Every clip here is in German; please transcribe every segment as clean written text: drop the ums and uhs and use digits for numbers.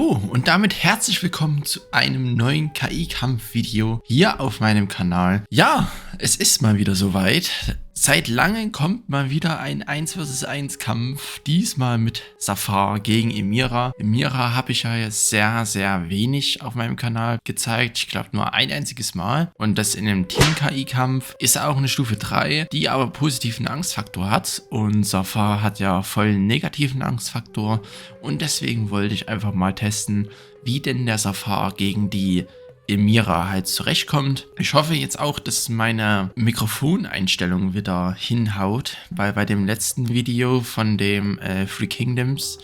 So, und damit herzlich willkommen zu einem neuen KI-Kampf-Video hier auf meinem Kanal. Ja, es ist mal wieder soweit. Seit langem kommt mal wieder ein 1 vs 1 Kampf, diesmal mit Zafar gegen Emira. Emira habe ich ja jetzt sehr wenig auf meinem Kanal gezeigt, ich glaube nur ein einziges Mal. Und das in einem Team-KI-Kampf ist auch eine Stufe 3, die aber positiven Angstfaktor hat. Und Zafar hat ja voll negativen Angstfaktor und deswegen wollte ich einfach mal testen, wie denn der Zafar gegen die Emira halt zurechtkommt. Ich hoffe jetzt auch, dass meine Mikrofoneinstellung wieder hinhaut, weil bei dem letzten Video von dem Three Kingdoms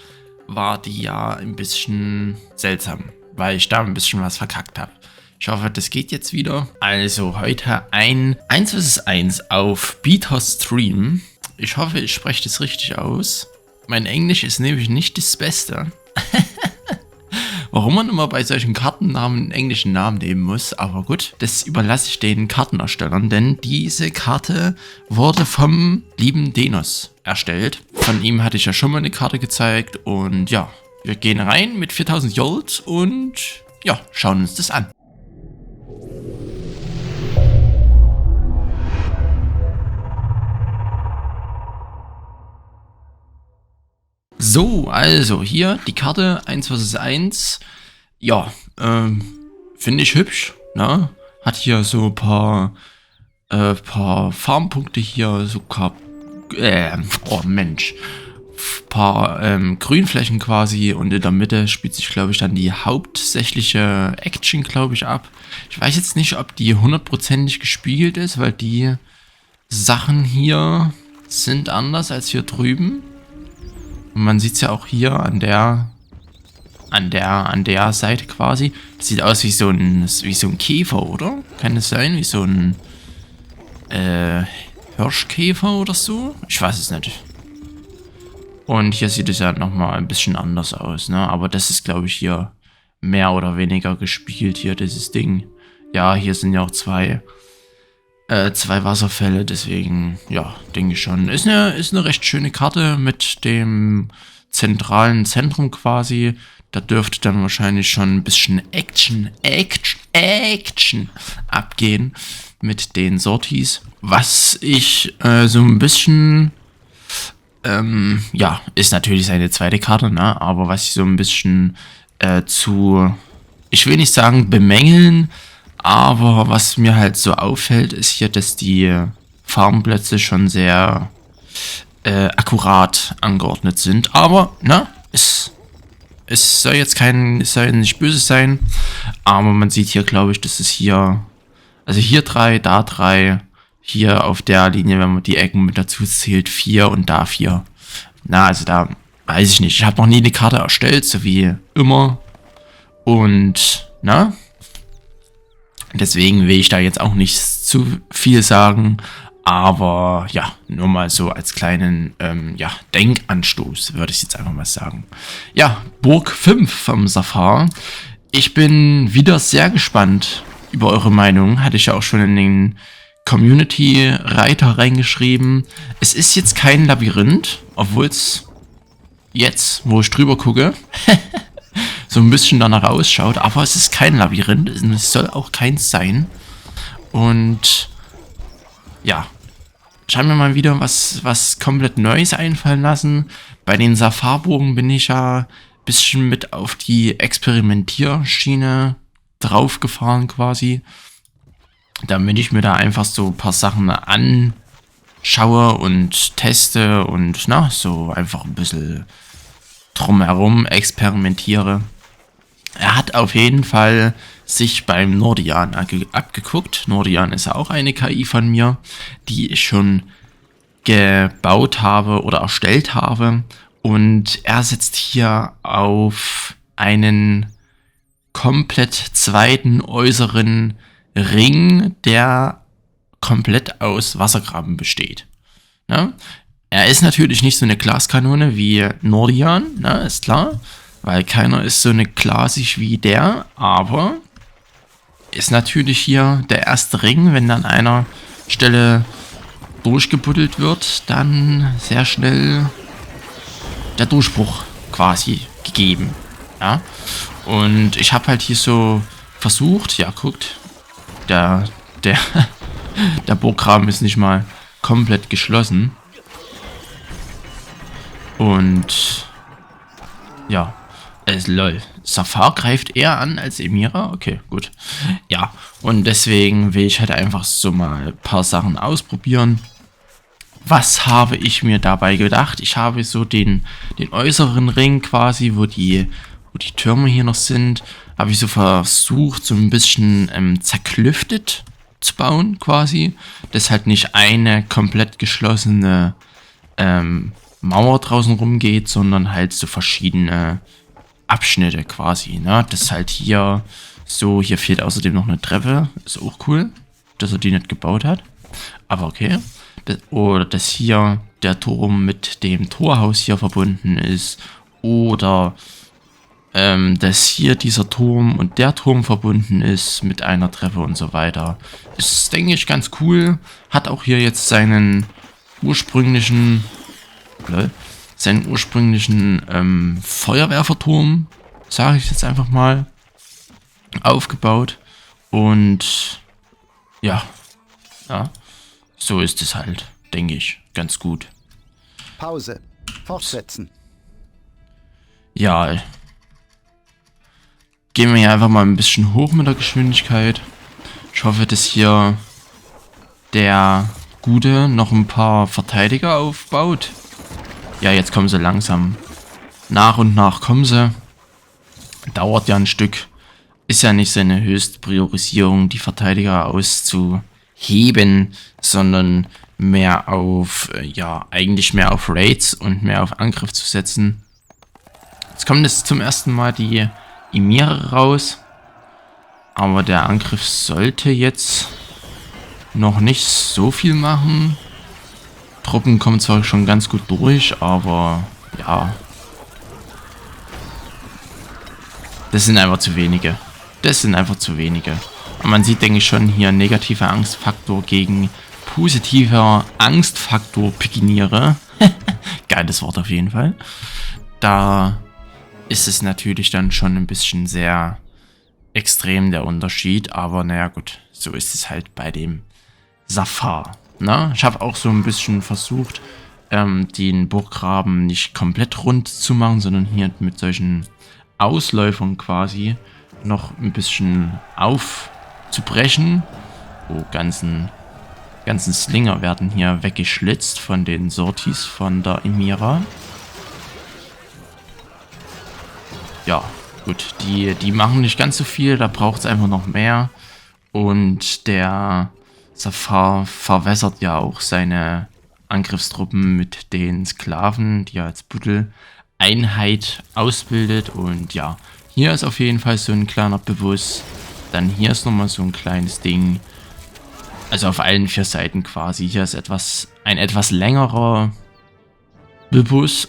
war die ja ein bisschen seltsam, weil ich da ein bisschen was verkackt habe. Ich hoffe, das geht jetzt wieder. Also heute ein 1 vs 1 auf Beatos Stream. Ich hoffe, ich spreche das richtig aus. Mein Englisch ist nämlich nicht das Beste. Warum man immer bei solchen Kartennamen einen englischen Namen nehmen muss, aber gut, das überlasse ich den Kartenerstellern, denn diese Karte wurde vom lieben Denos erstellt. Von ihm hatte ich ja schon mal eine Karte gezeigt und ja, wir gehen rein mit 4000 Gold und ja, schauen uns das an. So, also hier die Karte 1 vs 1. Ja, finde ich hübsch, ne? Hat hier so ein paar Farmpunkte hier, so paar Grünflächen quasi und in der Mitte spielt sich, glaube ich, dann die hauptsächliche Action, glaube ich, ab. Ich weiß jetzt nicht, ob die 100%ig gespiegelt ist, weil die Sachen hier sind anders als hier drüben. Und man sieht es ja auch hier an der Seite quasi. Das sieht aus wie so ein Käfer, oder? Kann das sein? Wie so ein Hirschkäfer oder so? Ich weiß es nicht. Und hier sieht es ja nochmal ein bisschen anders aus, ne? Aber das ist, glaube ich, hier mehr oder weniger gespielt, hier dieses Ding. Ja, hier sind ja auch zwei Wasserfälle, deswegen, ja, denke ich schon. Ist eine recht schöne Karte mit dem zentralen Zentrum quasi. Da dürfte dann wahrscheinlich schon ein bisschen Action abgehen mit den Sorties. Was ich so ein bisschen, ja, ist natürlich seine zweite Karte, ne? Aber was ich so ein bisschen ich will nicht sagen bemängeln, aber was mir halt so auffällt, ist hier, dass die Farmplätze schon sehr akkurat angeordnet sind. Aber, ne, es soll jetzt nicht böse sein. Aber man sieht hier, glaube ich, dass es hier, also hier 3, da 3, hier auf der Linie, wenn man die Ecken mit dazu zählt, 4 und da 4. Na, also da weiß ich nicht. Ich habe noch nie eine Karte erstellt, so wie immer. Und, na, deswegen will ich da jetzt auch nicht zu viel sagen, aber ja, nur mal so als kleinen ja, Denkanstoß, würde ich jetzt einfach mal sagen. Ja, Burg 5 vom Zafar. Ich bin wieder sehr gespannt über eure Meinung, hatte ich ja auch schon in den Community-Reiter reingeschrieben. Es ist jetzt kein Labyrinth, obwohl es jetzt, wo ich drüber gucke, so ein bisschen danach ausschaut, aber es ist kein Labyrinth, es soll auch keins sein. Und ja, ich habe mir mal wieder was komplett Neues einfallen lassen. Bei den Zafarburgen bin ich ja ein bisschen mit auf die Experimentierschiene draufgefahren quasi, damit ich mir da einfach so ein paar Sachen anschaue und teste und na, so einfach ein bisschen drumherum experimentiere. Er hat auf jeden Fall sich beim Nordian abgeguckt. Nordian ist auch eine KI von mir, die ich schon gebaut habe oder erstellt habe. Und er setzt hier auf einen komplett zweiten äußeren Ring, der komplett aus Wassergraben besteht. Ne? Er ist natürlich nicht so eine Glaskanone wie Nordian, ne, ist klar. Weil keiner ist so eine glasig wie der, aber ist natürlich hier der erste Ring, wenn an einer Stelle durchgebuddelt wird, dann sehr schnell der Durchbruch quasi gegeben. Ja? Und ich habe halt hier so versucht, ja, guckt, der, der, der Burggraben ist nicht mal komplett geschlossen. Und ja, lol. Safar greift eher an als Emira? Okay, gut. Ja, und deswegen will ich halt einfach so mal ein paar Sachen ausprobieren. Was habe ich mir dabei gedacht? Ich habe so den äußeren Ring quasi, wo die Türme hier noch sind, habe ich so versucht, so ein bisschen zerklüftet zu bauen quasi. Dass halt nicht eine komplett geschlossene Mauer draußen rumgeht, sondern halt so verschiedene Abschnitte quasi, ne? Das ist halt hier so, hier fehlt außerdem noch eine Treppe. Ist auch cool, dass er die nicht gebaut hat. Aber okay. Oder dass hier der Turm mit dem Torhaus hier verbunden ist. Oder dass hier dieser Turm und der Turm verbunden ist mit einer Treppe und so weiter. Ist, denke ich, ganz cool. Hat auch hier jetzt seinen ursprünglichen Feuerwerferturm, sage ich jetzt einfach mal, aufgebaut. Und ja, so ist es halt, denke ich, ganz gut. Pause. Fortsetzen. Ja, gehen wir hier einfach mal ein bisschen hoch mit der Geschwindigkeit. Ich hoffe, dass hier der Gute noch ein paar Verteidiger aufbaut. Ja, jetzt kommen sie langsam. Nach und nach kommen sie. Dauert ja ein Stück. Ist ja nicht seine Höchstpriorisierung, die Verteidiger auszuheben, sondern mehr auf, eigentlich mehr auf Raids und mehr auf Angriff zu setzen. Jetzt kommt jetzt zum ersten Mal die Emira raus. Aber der Angriff sollte jetzt noch nicht so viel machen. Truppen kommen zwar schon ganz gut durch, aber ja. Das sind einfach zu wenige. Und man sieht, denke ich, schon hier negativer Angstfaktor gegen positiver Angstfaktor Pikiniere. Geiles Wort auf jeden Fall. Da ist es natürlich dann schon ein bisschen sehr extrem der Unterschied, aber naja gut, so ist es halt bei dem Safar. Na? Ich habe auch so ein bisschen versucht, den Burggraben nicht komplett rund zu machen, sondern hier mit solchen Ausläufern quasi noch ein bisschen aufzubrechen. Oh, ganzen Slinger werden hier weggeschlitzt von den Sortis von der Emira. Ja, gut, die machen nicht ganz so viel, da braucht es einfach noch mehr. Und der Safar verwässert ja auch seine Angriffstruppen mit den Sklaven, die er als Bütteleinheit ausbildet. Und ja, hier ist auf jeden Fall so ein kleiner Bewusst. Dann hier ist nochmal so ein kleines Ding. Also auf allen 4 Seiten quasi. Hier ist ein etwas längerer Bewusst.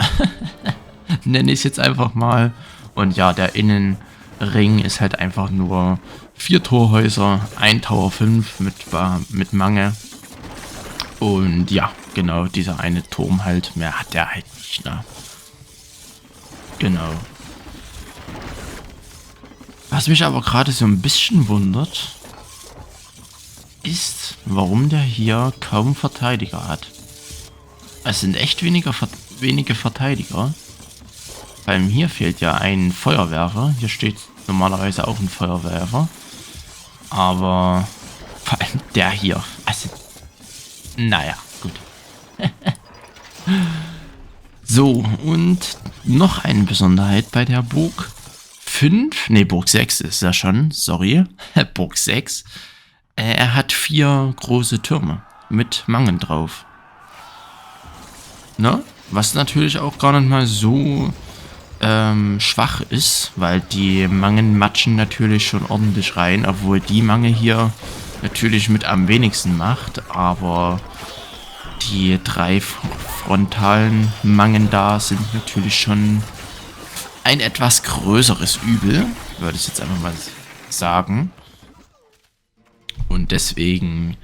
Nenne ich es jetzt einfach mal. Und ja, der Innenring ist halt einfach nur 4 Torhäuser, 1 Tower 5 mit Mange. Und ja, genau, dieser eine Turm halt. Mehr hat der halt nicht, ne? Genau. Was mich aber gerade so ein bisschen wundert, ist, warum der hier kaum Verteidiger hat. Es sind echt wenige Verteidiger. Vor allem hier fehlt ja ein Feuerwerfer. Hier steht normalerweise auch ein Feuerwerfer. Aber vor allem der hier. Also, naja, gut. So, und noch eine Besonderheit bei der Burg 5. Ne, Burg 6 ist ja schon, sorry. Burg 6. Er hat 4 große Türme mit Mangen drauf. Ne? Was natürlich auch gar nicht mal so schwach ist, weil die Mangen matschen natürlich schon ordentlich rein, obwohl die Mange hier natürlich mit am wenigsten macht, aber die 3 frontalen Mangen da sind natürlich schon ein etwas größeres Übel, würde ich jetzt einfach mal sagen. Und deswegen,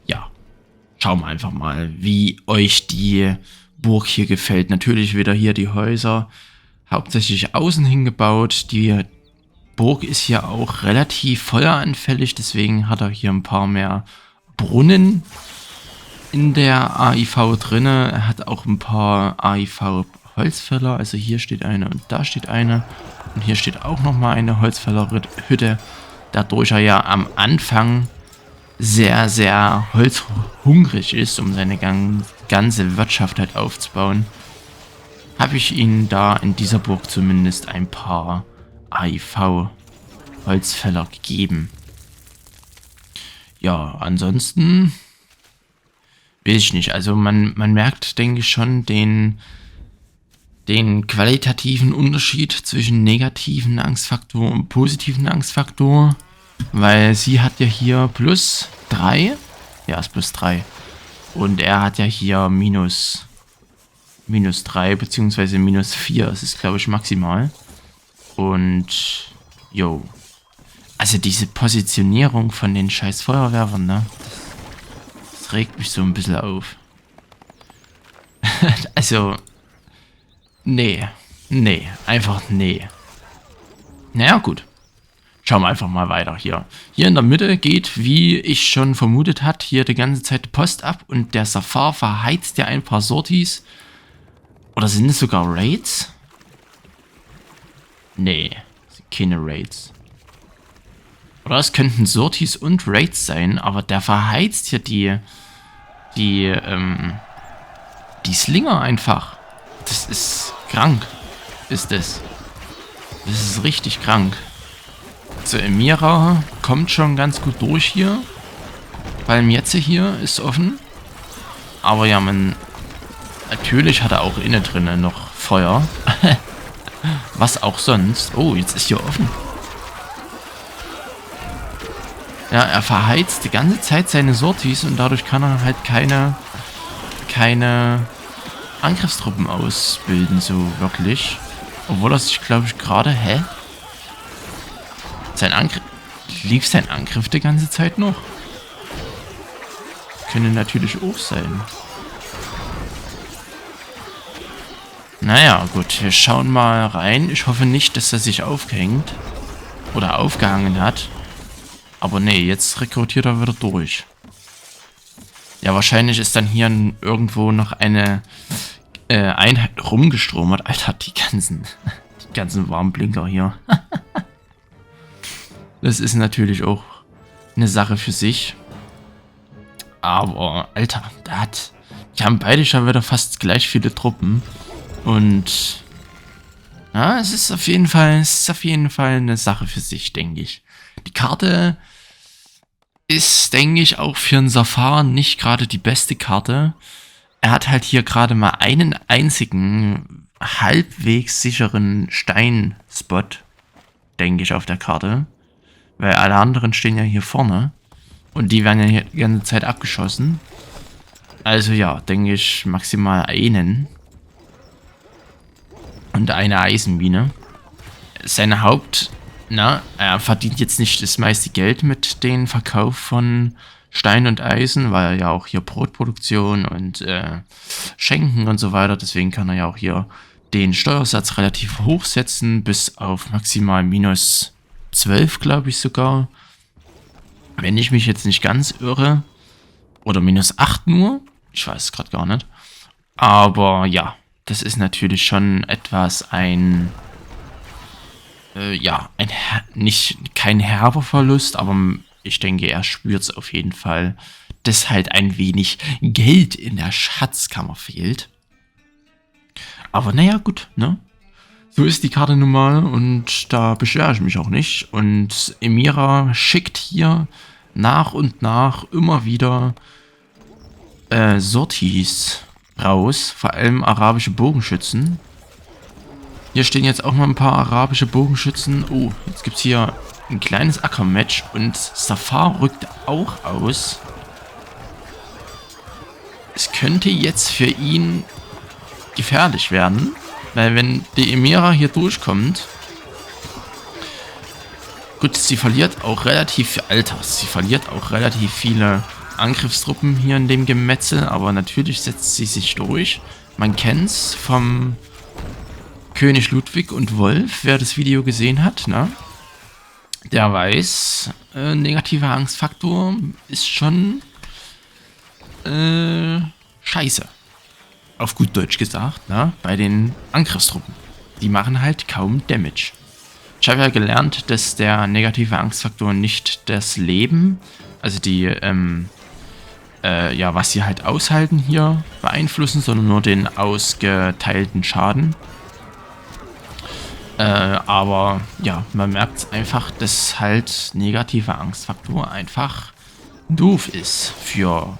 ja, schauen wir einfach mal, wie euch die Burg hier gefällt. Natürlich wieder hier die Häuser, hauptsächlich außen hingebaut. Die Burg ist hier auch relativ feueranfällig, deswegen hat er hier ein paar mehr Brunnen in der AIV drinne. Er hat auch ein paar AIV Holzfäller, also hier steht eine und da steht eine. Und hier steht auch nochmal eine Holzfällerhütte. Dadurch er ja am Anfang sehr, sehr holzhungrig ist, um seine ganze Wirtschaft halt aufzubauen, habe ich ihnen da in dieser Burg zumindest ein paar AIV Holzfäller gegeben. Ja, ansonsten weiß ich nicht. Also man merkt, denke ich, schon den qualitativen Unterschied zwischen negativen Angstfaktor und positiven Angstfaktor. Weil sie hat ja hier +3. Ja, ist +3. Und er hat ja hier -3 bzw. -4. Das ist, glaube ich, maximal. Und, jo. Also diese Positionierung von den scheiß Feuerwerfern, ne? Das regt mich so ein bisschen auf. Also, nee. Nee, einfach nee. Naja, gut. Schauen wir einfach mal weiter hier. Hier in der Mitte geht, wie ich schon vermutet hat, hier die ganze Zeit die Post ab und der Safar verheizt ja ein paar Sorties. Oder sind es sogar Raids? Nee, keine Raids. Oder es könnten Sorties und Raids sein, aber der verheizt hier die Slinger einfach. Das ist krank, ist das. Das ist richtig krank. So, Emira kommt schon ganz gut durch hier. Weil jetzt hier ist offen. Aber ja, natürlich hat er auch innen drinne noch Feuer. Was auch sonst. Oh, jetzt ist hier offen. Ja, er verheizt die ganze Zeit seine Sorties und dadurch kann er halt keine Angriffstruppen ausbilden, so wirklich. Obwohl er sich, glaube ich, gerade... Hä? Lief sein Angriff die ganze Zeit noch? Könnte natürlich auch sein. Naja, gut, wir schauen mal rein. Ich hoffe nicht, dass er sich aufgehängt. Oder aufgehangen hat. Aber nee, jetzt rekrutiert er wieder durch. Ja, wahrscheinlich ist dann hier irgendwo noch eine Einheit rumgestromert. Alter, die ganzen Warnblinker hier. Das ist natürlich auch eine Sache für sich. Aber, Alter, die haben beide schon wieder fast gleich viele Truppen. Und ja, es ist auf jeden Fall eine Sache für sich, denke ich. Die Karte ist, denke ich, auch für einen Safar nicht gerade die beste Karte. Er hat halt hier gerade mal einen einzigen halbwegs sicheren Steinspot, denke ich, auf der Karte. Weil alle anderen stehen ja hier vorne. Und die werden ja hier die ganze Zeit abgeschossen. Also ja, denke ich, maximal einen. Und eine Eisenmine. Seine er verdient jetzt nicht das meiste Geld mit dem Verkauf von Stein und Eisen, weil er ja auch hier Brotproduktion und Schenken und so weiter. Deswegen kann er ja auch hier den Steuersatz relativ hoch setzen, bis auf maximal -12, glaube ich sogar. Wenn ich mich jetzt nicht ganz irre. Oder -8 nur. Ich weiß es gerade gar nicht. Aber ja, das ist natürlich schon etwas kein herber Verlust, aber ich denke, er spürt es auf jeden Fall, dass halt ein wenig Geld in der Schatzkammer fehlt. Aber naja, gut, ne? So ist die Karte nun mal und da beschwere ich mich auch nicht. Und Emira schickt hier nach und nach immer wieder Sorties raus, vor allem arabische Bogenschützen. Hier stehen jetzt auch mal ein paar arabische Bogenschützen. Oh, jetzt gibt es hier ein kleines Ackermatch und Safar rückt auch aus. Es könnte jetzt für ihn gefährlich werden, weil wenn die Emira hier durchkommt... Gut, sie verliert auch relativ viele Angriffstruppen hier in dem Gemetzel, aber natürlich setzt sie sich durch. Man kennt's vom König Ludwig und Wolf, wer das Video gesehen hat, ne? der weiß, negativer Angstfaktor ist schon scheiße. Auf gut Deutsch gesagt, ne? Bei den Angriffstruppen. Die machen halt kaum Damage. Ich habe ja gelernt, dass der negative Angstfaktor nicht das Leben, also die, ja, was sie halt aushalten hier, beeinflussen, sondern nur den ausgeteilten Schaden. Aber ja, man merkt einfach, dass halt negativer Angstfaktor einfach doof ist für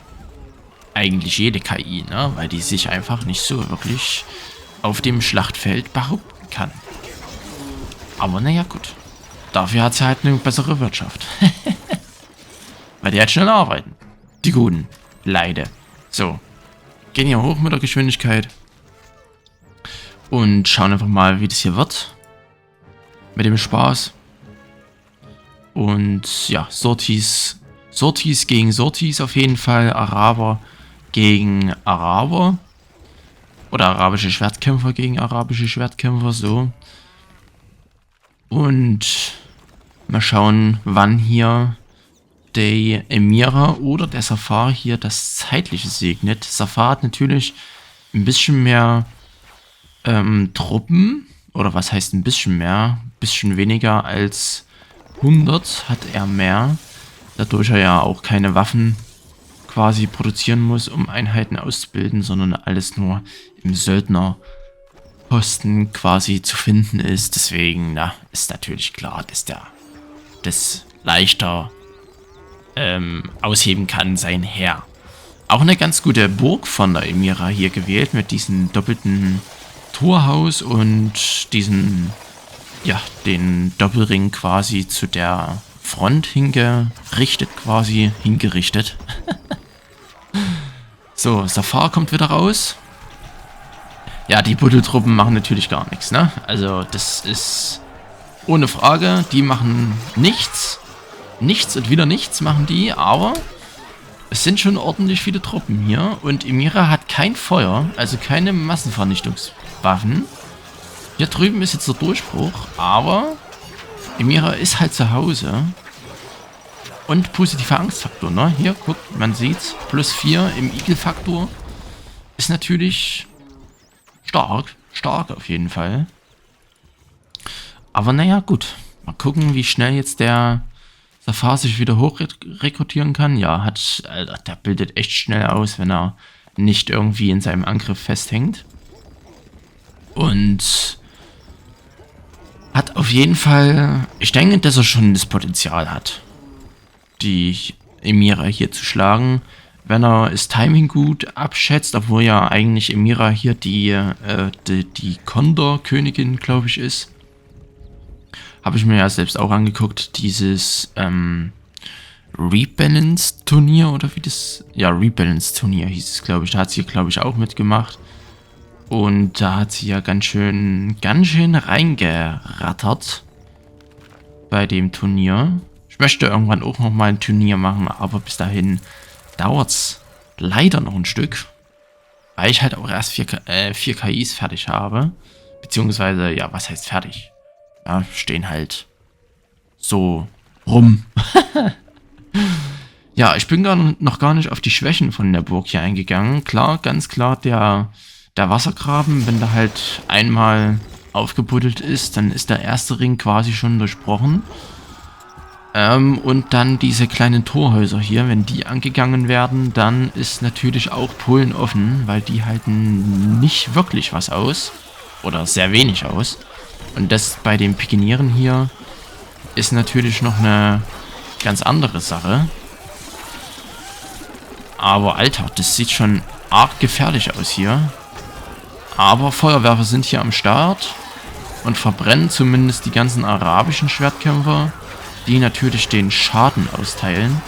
eigentlich jede KI, ne? Weil die sich einfach nicht so wirklich auf dem Schlachtfeld behaupten kann. Aber naja, gut. Dafür hat sie halt eine bessere Wirtschaft. Weil die halt schnell arbeiten. Die Guten. Leider. So. Gehen hier hoch mit der Geschwindigkeit. Und schauen einfach mal, wie das hier wird. Mit dem Spaß. Und ja, Sorties gegen Sorties auf jeden Fall. Araber gegen Araber. Oder arabische Schwertkämpfer gegen arabische Schwertkämpfer, so. Und mal schauen, wann hier der Emira oder der Safar hier das Zeitliche segnet. Safar hat natürlich ein bisschen mehr Truppen. Oder was heißt ein bisschen mehr? Ein bisschen weniger als 100 hat er mehr. Dadurch er ja auch keine Waffen quasi produzieren muss, um Einheiten auszubilden, sondern alles nur im Söldnerposten quasi zu finden ist. Deswegen, na, ist natürlich klar, dass der das leichter ausheben kann, sein Heer. Auch eine ganz gute Burg von der Emira hier gewählt, mit diesem doppelten Torhaus und diesen, ja, den Doppelring quasi zu der Front hingerichtet. So, Safar kommt wieder raus. Ja, die Buddeltruppen machen natürlich gar nichts, ne? Also, das ist ohne Frage. Die machen nichts. Nichts und wieder nichts machen die, aber es sind schon ordentlich viele Truppen hier. Und Emira hat kein Feuer, also keine Massenvernichtungswaffen. Hier drüben ist jetzt der Durchbruch, aber Emira ist halt zu Hause. Und positiver Angstfaktor, ne? Hier, guck, man sieht's. +4 im Igel-Faktor. Ist natürlich stark. Stark auf jeden Fall. Aber naja, gut. Mal gucken, wie schnell jetzt der Safar sich wieder hoch rekrutieren kann. Ja, Alter, der bildet echt schnell aus, wenn er nicht irgendwie in seinem Angriff festhängt. Und hat auf jeden Fall, ich denke, dass er schon das Potenzial hat, die Emira hier zu schlagen, wenn er das Timing gut abschätzt, obwohl ja eigentlich Emira hier die Condor-Königin, glaube ich, ist. Habe ich mir ja selbst auch angeguckt, dieses Rebalance-Turnier oder wie das... Ja, Rebalance-Turnier hieß es, glaube ich. Da hat sie, glaube ich, auch mitgemacht. Und da hat sie ja ganz schön reingerattert bei dem Turnier. Ich möchte irgendwann auch nochmal ein Turnier machen, aber bis dahin dauert es leider noch ein Stück. Weil ich halt auch erst 4 KIs fertig habe. Beziehungsweise, ja, was heißt fertig? Ja, stehen halt so rum. Ja, ich bin noch gar nicht auf die Schwächen von der Burg hier eingegangen. Klar, ganz klar, der Wassergraben, wenn der halt einmal aufgebuddelt ist, dann ist der erste Ring quasi schon durchbrochen. Und dann diese kleinen Torhäuser hier, wenn die angegangen werden, dann ist natürlich auch Polen offen, weil die halten nicht wirklich was aus. Oder sehr wenig aus. Und das bei den Pikinieren hier ist natürlich noch eine ganz andere Sache. Aber Alter, das sieht schon arg gefährlich aus hier. Aber Feuerwerfer sind hier am Start und verbrennen zumindest die ganzen arabischen Schwertkämpfer, die natürlich den Schaden austeilen.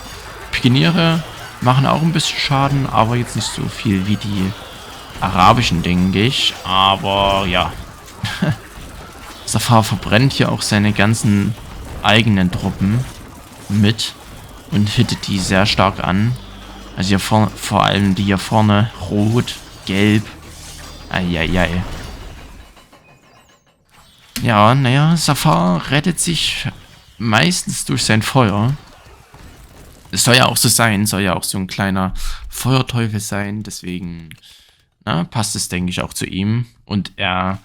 Pikiniere machen auch ein bisschen Schaden, aber jetzt nicht so viel wie die arabischen, denke ich. Aber ja, Safar verbrennt hier auch seine ganzen eigenen Truppen mit und hittet die sehr stark an. Also hier vor allem die hier vorne rot, gelb. Eieiei. Ja, naja, Safar rettet sich meistens durch sein Feuer. Es soll ja auch so sein, soll ja auch so ein kleiner Feuerteufel sein, deswegen passt es, denke ich, auch zu ihm. Und er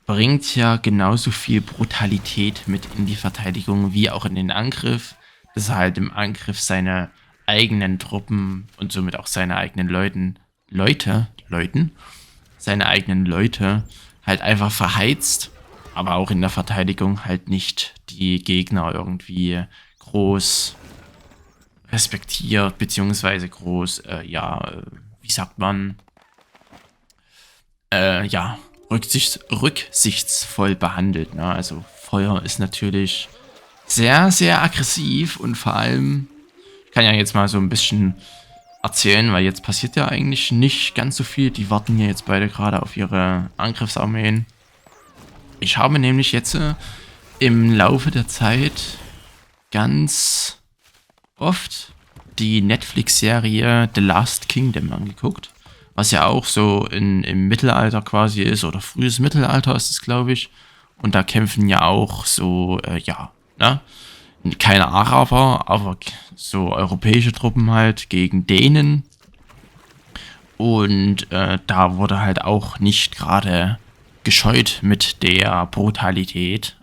bringt ja genauso viel Brutalität mit in die Verteidigung wie auch in den Angriff, dass er halt im Angriff seine eigenen Truppen und somit auch seine eigenen seine eigenen Leute halt einfach verheizt, aber auch in der Verteidigung halt nicht die Gegner irgendwie groß respektiert, beziehungsweise groß, wie sagt man, rücksichtsvoll behandelt. Ne? Also Feuer ist natürlich sehr, sehr aggressiv und vor allem, ich kann ja jetzt mal so ein bisschen erzählen, weil jetzt passiert ja eigentlich nicht ganz so viel. Die warten ja jetzt beide gerade auf ihre Angriffsarmeen. Ich habe nämlich jetzt im Laufe der Zeit ganz oft die Netflix-Serie The Last Kingdom angeguckt, was ja auch so im Mittelalter quasi ist, oder frühes Mittelalter ist es, glaube ich. Und da kämpfen ja auch so, keine Araber, aber so europäische Truppen halt gegen Dänen. Und da wurde halt auch nicht gerade gescheut mit der Brutalität,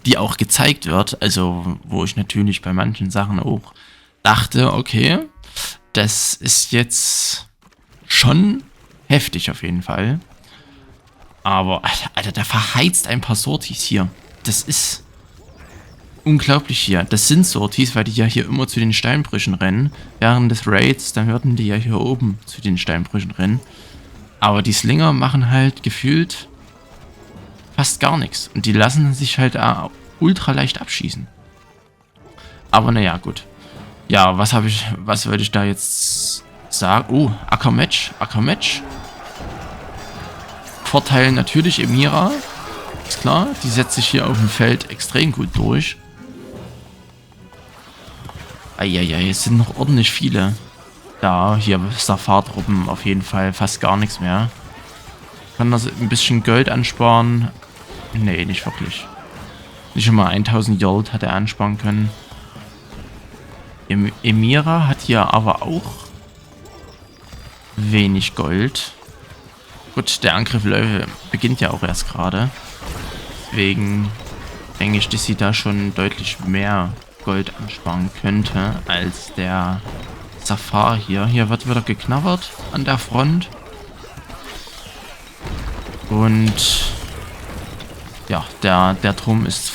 die auch gezeigt wird. Also, wo ich natürlich bei manchen Sachen auch dachte, okay, das ist jetzt schon heftig auf jeden Fall. Aber, Alter, der verheizt ein paar Sortis hier. Das ist unglaublich hier. Das sind Sortis, weil die ja hier immer zu den Steinbrüchen rennen. Während des Raids, dann würden die ja hier oben zu den Steinbrüchen rennen. Aber die Slinger machen halt gefühlt fast gar nichts. Und die lassen sich halt ultra leicht abschießen. Aber naja, gut. Ja, was wollte ich da jetzt sagen? Oh, Ackermatch. Vorteil natürlich Emira. Ist klar, die setzt sich hier auf dem Feld extrem gut durch. Eieiei, es sind noch ordentlich viele. Da, hier Safar-Truppen auf jeden Fall fast gar nichts mehr. Kann das ein bisschen Gold ansparen? Nee, nicht wirklich. Nicht schon mal 1000 Gold hat er ansparen können. Emira hat hier aber auch wenig Gold. Gut, der Angriff beginnt ja auch erst gerade. Deswegen denke ich, dass sie da schon deutlich mehr Gold ansparen könnte als der Safar hier. Hier wird wieder geknabbert an der Front. Und ja, der Turm ist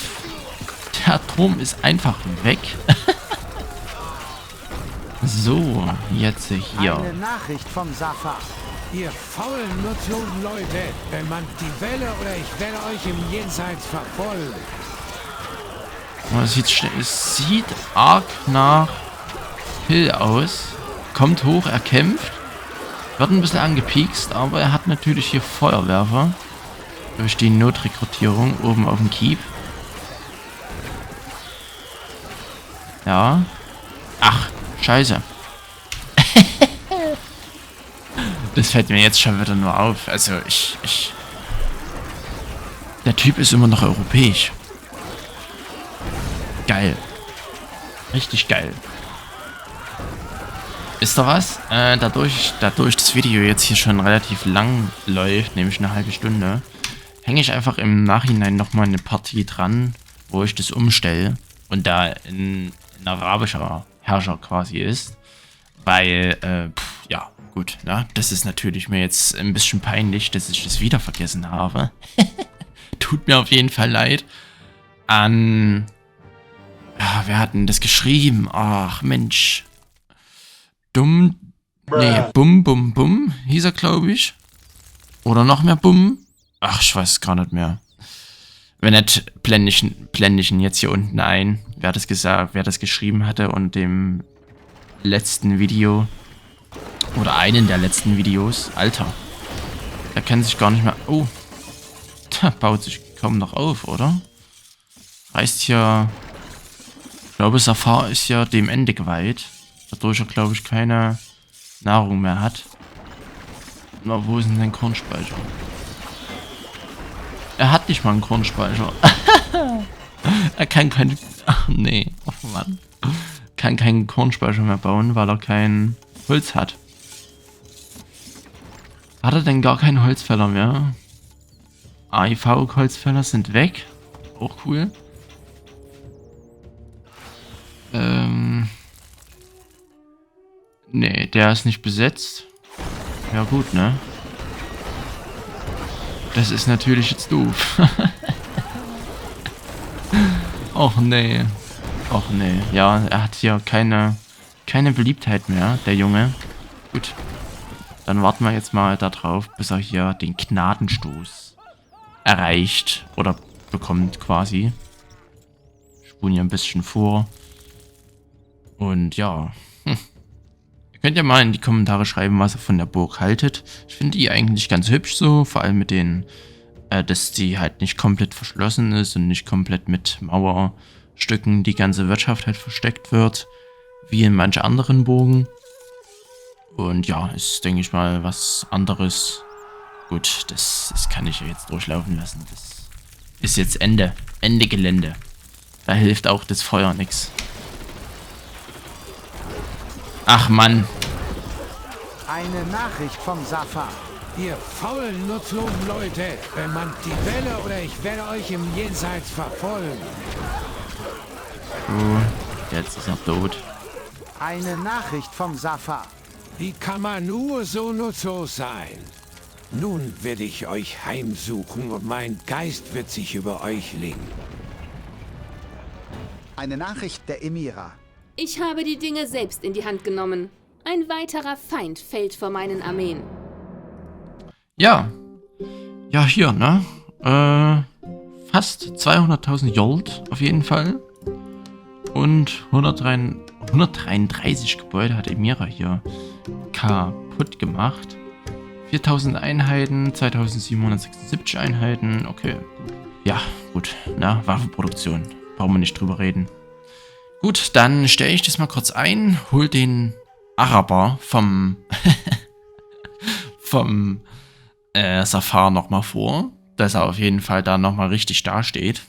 einfach weg. So, jetzt hier. Eine Nachricht vom Safar. Ihr faulen, nutzlosen Leute, bemannt die Welle oder ich werde euch im Jenseits verfolgen. Es sieht arg nach Hill aus. Kommt hoch, er kämpft. Wird ein bisschen angepiekst, aber er hat natürlich hier Feuerwerfer. Durch die Notrekrutierung oben auf dem Keep. Ja. Ach, scheiße. Das fällt mir jetzt schon wieder nur auf. Also der Typ ist immer noch europäisch. Geil. Richtig geil. Ist da was? Dadurch das Video jetzt hier schon relativ lang läuft, nämlich eine halbe Stunde, hänge ich einfach im Nachhinein nochmal eine Partie dran, wo ich das umstelle und da ein arabischer Herrscher quasi ist. Weil, ja, gut, ne? Das ist natürlich mir jetzt ein bisschen peinlich, dass ich das wieder vergessen habe. Tut mir auf jeden Fall leid. Wer hat denn das geschrieben? Ach, Mensch. Bum, hieß er, glaube ich. Oder noch mehr Bum. Ach, ich weiß es gar nicht mehr. Wenn nicht, blende ich ihn jetzt hier unten ein, wer das geschrieben hatte und dem letzten Video oder einen der letzten Videos. Alter, der kann sich gar nicht mehr... Oh, der baut sich kaum noch auf, oder? Heißt ja... Ich glaube, Safar ist ja dem Ende geweiht. Dadurch er, glaube ich, keine Nahrung mehr hat. Na, wo ist denn sein Kornspeicher? Er hat nicht mal einen Kornspeicher. Er kann kein... Ach nee, oh Mann. Kann keinen Kornspeicher mehr bauen, weil er kein Holz hat. Hat er denn gar keinen Holzfäller mehr? AIV-Holzfäller sind weg. Auch cool. Nee, der ist nicht besetzt. Ja gut, ne? Das ist natürlich jetzt doof. Och nee. Och nee. Ja, er hat hier keine Beliebtheit mehr, der Junge. Gut. Dann warten wir jetzt mal darauf, bis er hier den Gnadenstoß erreicht. Oder bekommt quasi. Spulen hier ein bisschen vor. Und ja. Ihr könnt ja mal in die Kommentare schreiben, was ihr von der Burg haltet. Ich finde die eigentlich ganz hübsch so. Vor allem mit den, dass die halt nicht komplett verschlossen ist und nicht komplett mit Mauerstücken die ganze Wirtschaft halt versteckt wird. Wie in manch anderen Burgen. Und ja, ist, denke ich mal, was anderes. Gut, das kann ich jetzt durchlaufen lassen. Das ist jetzt Ende Gelände. Da hilft auch das Feuer nichts. Ach Mann. Eine Nachricht vom Safar. Ihr faulen, nutzlosen Leute, bemannt die Welle oder ich werde euch im Jenseits verfolgen. Jetzt ist er tot. Eine Nachricht vom Safar. Wie kann man nur so nutzlos sein? Nun werde ich euch heimsuchen und mein Geist wird sich über euch legen. Eine Nachricht der Emira. Ich habe die Dinge selbst in die Hand genommen. Ein weiterer Feind fällt vor meinen Armeen. Ja. Ja, hier, ne? Fast 200.000 Jolt auf jeden Fall. Und 133 Gebäude hat Emira hier kaputt gemacht. 4.000 Einheiten, 2.776 Einheiten. Okay. Ja, gut. Na, Waffenproduktion. Brauchen wir nicht drüber reden. Gut, dann stelle ich das mal kurz ein. Hol den Araber vom Safar nochmal vor. Dass er auf jeden Fall da nochmal richtig dasteht.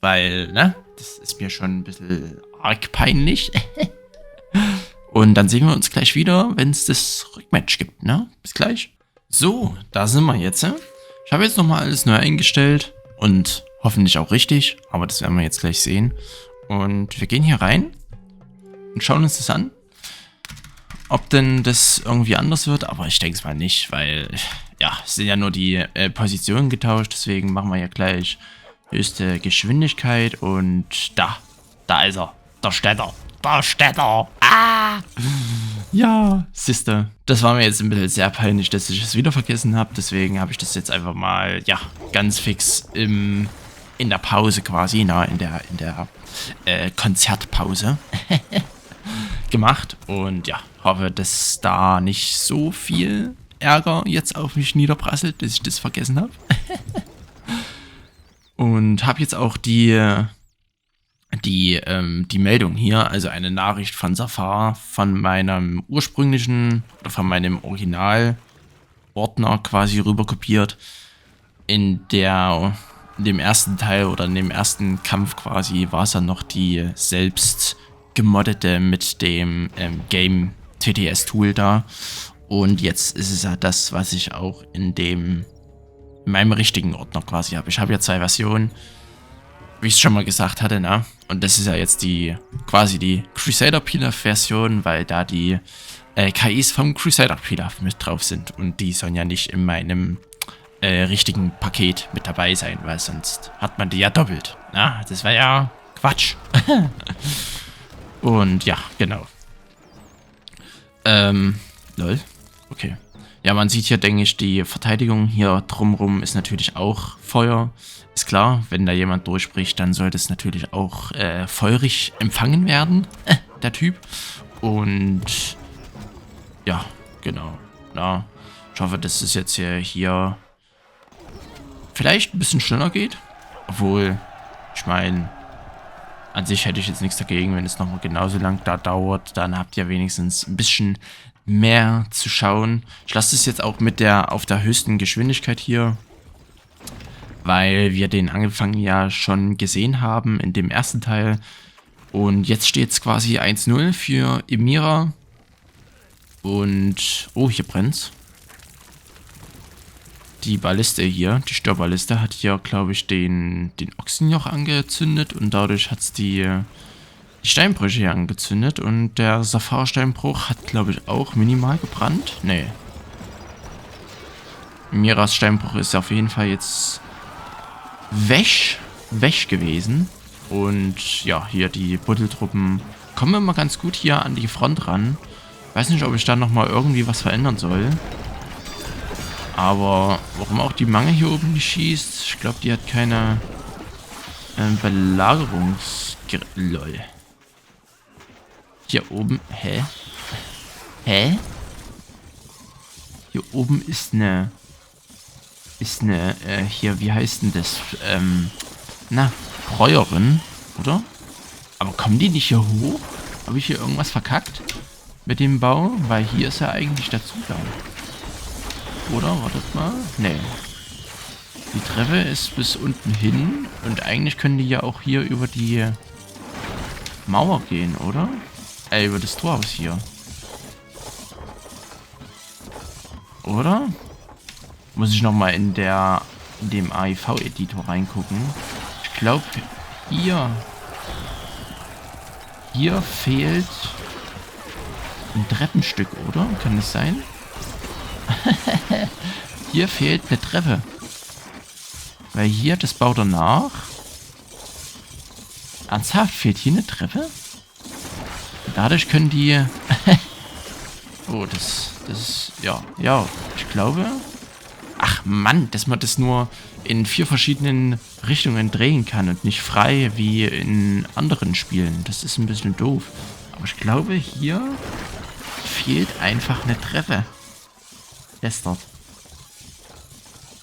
Weil, ne? Das ist mir schon ein bisschen arg peinlich. Und dann sehen wir uns gleich wieder, wenn es das Rückmatch gibt, ne? Bis gleich. So, da sind wir jetzt. Ich habe jetzt nochmal alles neu eingestellt. Und hoffentlich auch richtig. Aber das werden wir jetzt gleich sehen. Und wir gehen hier rein. Und schauen uns das an. Ob denn das irgendwie anders wird. Aber ich denke es mal nicht, weil, ja, es sind ja nur die Positionen getauscht. Deswegen machen wir ja gleich höchste Geschwindigkeit. Und da ist er. Da steht er. Da steht er. Ah! Ja, siehste. Das war mir jetzt ein bisschen sehr peinlich, dass ich es wieder vergessen habe. Deswegen habe ich das jetzt einfach mal, ja, ganz fix in der Pause quasi, na, in der Konzertpause gemacht. Und ja, hoffe, dass da nicht so viel Ärger jetzt auf mich niederprasselt, dass ich das vergessen habe. Und habe jetzt auch die Meldung hier, also eine Nachricht von Safar, von meinem ursprünglichen, oder von meinem Originalordner quasi rüberkopiert. In dem ersten Teil oder in dem ersten Kampf quasi war es dann noch die selbst gemoddete mit dem Game TTS Tool da. Und jetzt ist es ja das, was ich auch in meinem richtigen Ordner quasi habe. Ich habe ja 2 Versionen, wie ich es schon mal gesagt hatte, ne? Und das ist ja jetzt quasi die Crusader Pilaf Version, weil da die KIs vom Crusader Pilaf mit drauf sind. Und die sollen ja nicht in meinem richtigen Paket mit dabei sein, weil sonst hat man die ja doppelt. Na, das wäre ja Quatsch. Und ja, genau. Lol. Okay. Ja, man sieht hier, denke ich, die Verteidigung hier drumrum ist natürlich auch Feuer. Ist klar, wenn da jemand durchbricht, dann sollte es natürlich auch feurig empfangen werden, der Typ. Und ja, genau. Na, ich hoffe, dass es jetzt hier vielleicht ein bisschen schneller geht. Obwohl, ich meine, an sich hätte ich jetzt nichts dagegen, wenn es nochmal genauso lang da dauert. Dann habt ihr wenigstens ein bisschen mehr zu schauen. Ich lasse es jetzt auch auf der höchsten Geschwindigkeit hier weil wir den Anfang ja schon gesehen haben in dem ersten Teil. Und jetzt steht es quasi 1-0 für Emira. Und, oh, hier brennt's. Die Balliste hier, die Störballiste, hat hier, glaube ich, den Ochsenjoch angezündet. Und dadurch hat es die Steinbrüche hier angezündet. Und der Safar-Steinbruch hat, glaube ich, auch minimal gebrannt. Nee. Emiras Steinbruch ist auf jeden Fall jetzt weg gewesen. Und ja, hier die Buddeltruppen kommen immer ganz gut hier an die Front ran. Weiß nicht, ob ich da nochmal irgendwie was verändern soll. Aber warum auch die Mange hier oben nicht schießt, ich glaube, die hat keine Lol. Hier oben, hä? Hä? Hier oben ist eine, hier, wie heißt denn das? Feuerin, oder? Aber kommen die nicht hier hoch? Habe ich hier irgendwas verkackt mit dem Bau? Weil hier ist ja eigentlich der Zugang. Oder? Wartet mal. Nee. Die Treppe ist bis unten hin. Und eigentlich können die ja auch hier über die Mauer gehen, oder? Über das Torhaus hier. Oder? Muss ich nochmal in dem AIV-Editor reingucken. Ich glaube, hier fehlt ein Treppenstück, oder? Kann das sein? Hier fehlt eine Treppe. Weil hier, das baut er nach. Ernsthaft, fehlt hier eine Treppe? Dadurch können die... oh, das ist... Ja, ich glaube... Ach Mann, dass man das nur in 4 verschiedenen Richtungen drehen kann und nicht frei wie in anderen Spielen. Das ist ein bisschen doof. Aber ich glaube, hier fehlt einfach eine Treppe.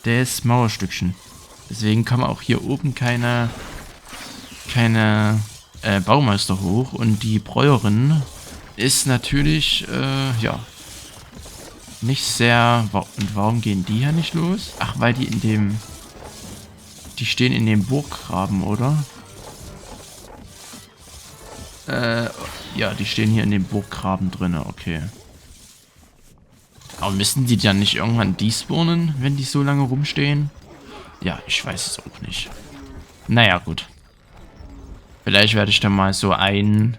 Das Mauerstückchen. Deswegen kann man auch hier oben keine Baumeister hoch. Und die Bräuerin ist natürlich, ja, nicht sehr... Und warum gehen die hier nicht los? Ach, weil die die stehen in dem Burggraben, oder? Ja, die stehen hier in dem Burggraben drin, okay. Aber müssen die dann nicht irgendwann despawnen, wenn die so lange rumstehen? Ja, ich weiß es auch nicht. Naja, gut. Vielleicht werde ich dann mal so ein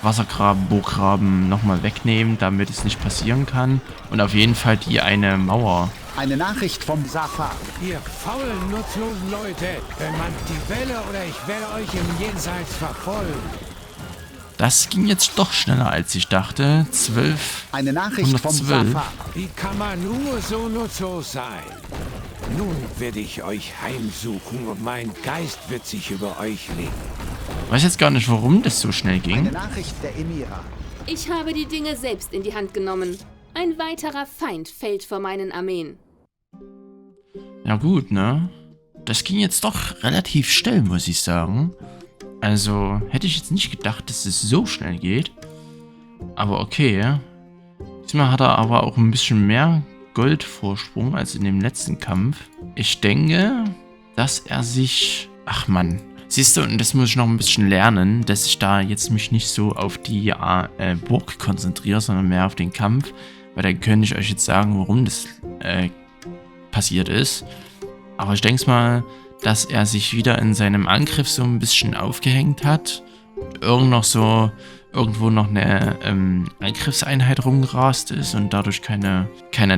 Wassergraben, Burggraben nochmal wegnehmen, damit es nicht passieren kann. Und auf jeden Fall die eine Mauer. Eine Nachricht vom Safar. Ihr faulen, nutzlosen Leute, man die Welle oder ich werde euch im Jenseits verfolgen. Das ging jetzt doch schneller, als ich dachte. 12. Eine Nachricht vom Safar. Wie kann man nur so nutzlos sein? Nun werde ich euch heimsuchen und mein Geist wird sich über euch legen. Ich weiß jetzt gar nicht, warum das so schnell ging. Eine Nachricht der Emira. Ich habe die Dinge selbst in die Hand genommen. Ein weiterer Feind fällt vor meinen Armeen. Ja gut, ne? Das ging jetzt doch relativ schnell, muss ich sagen. Also, hätte ich jetzt nicht gedacht, dass es so schnell geht. Aber okay. Diesmal hat er aber auch ein bisschen mehr Goldvorsprung als in dem letzten Kampf. Ich denke, dass er sich... Ach Mann. Siehst du, und das muss ich noch ein bisschen lernen, dass ich da jetzt mich nicht so auf die Burg konzentriere, sondern mehr auf den Kampf. Weil dann könnte ich euch jetzt sagen, warum das passiert ist. Aber ich denke mal, dass er sich wieder in seinem Angriff so ein bisschen aufgehängt hat. Und irgendwo noch eine Angriffseinheit rumgerast ist und dadurch keine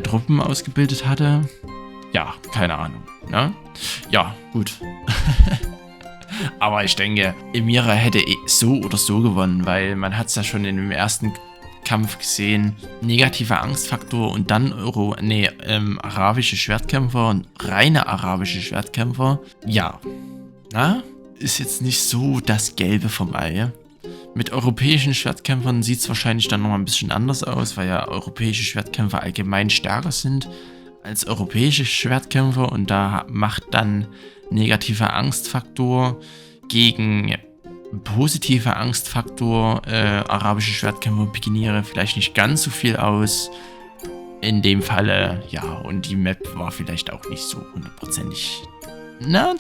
Truppen ausgebildet hatte. Ja, keine Ahnung. Ne? Ja, gut. Aber ich denke, Emira hätte so oder so gewonnen, weil man hat es ja schon in dem ersten Kampf gesehen. Negativer Angstfaktor und dann arabische Schwertkämpfer und reine arabische Schwertkämpfer. Ja, na, ist jetzt nicht so das Gelbe vom Ei. Mit europäischen Schwertkämpfern sieht es wahrscheinlich dann nochmal ein bisschen anders aus, weil ja europäische Schwertkämpfer allgemein stärker sind als europäische Schwertkämpfer und da macht dann negativer Angstfaktor gegen positive Angstfaktor, arabische Schwertkämpfer und Pikiniere vielleicht nicht ganz so viel aus. In dem Falle, ja, und die Map war vielleicht auch nicht so hundertprozentig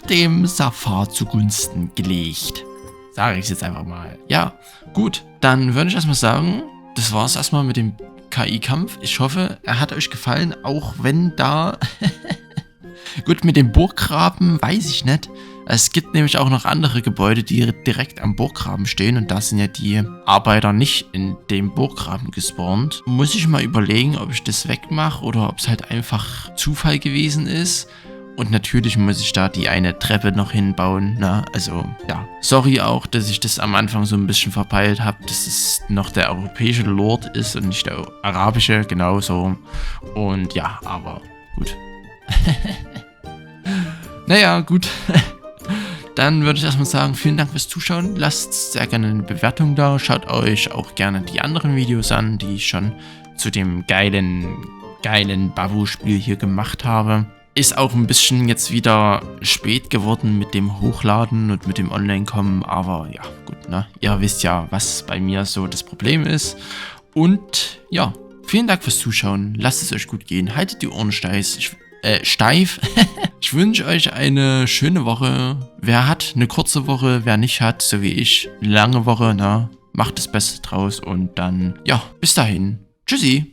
dem Safar zugunsten gelegt. Sage ich jetzt einfach mal. Ja, gut, dann würde ich erstmal sagen, das war es erstmal mit dem KI-Kampf. Ich hoffe, er hat euch gefallen, auch wenn da... Gut, mit dem Burggraben weiß ich nicht. Es gibt nämlich auch noch andere Gebäude, die direkt am Burggraben stehen. Und da sind ja die Arbeiter nicht in dem Burggraben gespawnt. Muss ich mal überlegen, ob ich das wegmache oder ob es halt einfach Zufall gewesen ist. Und natürlich muss ich da die eine Treppe noch hinbauen. Na, also, ja. Sorry auch, dass ich das am Anfang so ein bisschen verpeilt habe, dass es noch der europäische Lord ist und nicht der arabische, genauso. Und ja, aber gut. Naja, gut. Dann würde ich erstmal sagen, vielen Dank fürs Zuschauen. Lasst sehr gerne eine Bewertung da. Schaut euch auch gerne die anderen Videos an, die ich schon zu dem geilen Babu-Spiel hier gemacht habe. Ist auch ein bisschen jetzt wieder spät geworden mit dem Hochladen und mit dem Online-Kommen. Aber ja, gut, ne? Ihr wisst ja, was bei mir so das Problem ist. Und ja, vielen Dank fürs Zuschauen. Lasst es euch gut gehen. Haltet die Ohren steif. Ich wünsche euch eine schöne Woche. Wer hat eine kurze Woche, wer nicht hat, so wie ich, eine lange Woche, na, macht das Beste draus und dann, ja, bis dahin. Tschüssi.